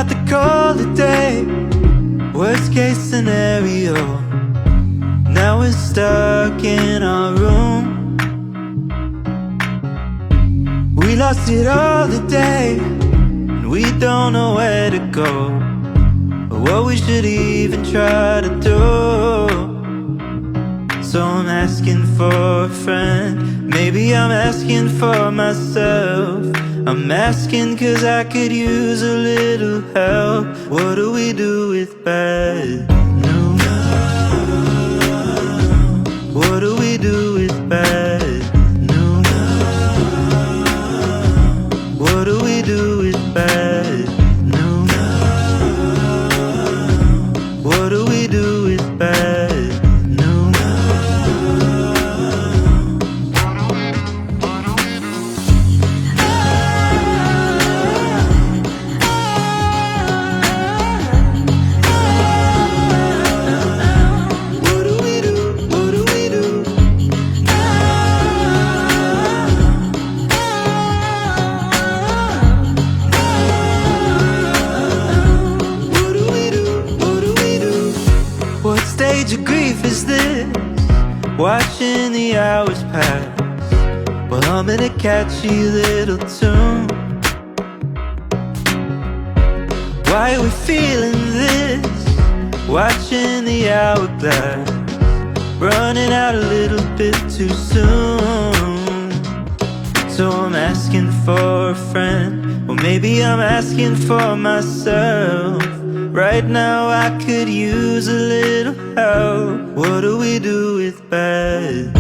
got the call today, worst case scenario. Now we're stuck in our room. We lost it all today, and we don't know where to go, or what we should even try to do. So I'm asking for a friend, maybe I'm asking for myself. I'm asking cause I could use a little help. What do we do with bad news? What do we do with bad news? What do we do with bad news? What do we do with bad news? What do we do? What do we do? What do we do? What do we do? What stage of grief is this? Watching the hours pass while humming a catchy little tune. Why are we feeling this? Watching the hourglass running out a little bit too soon. So I'm asking for a friend, or maybe I'm asking for myself. Right now I could use a little help. What do we do with bad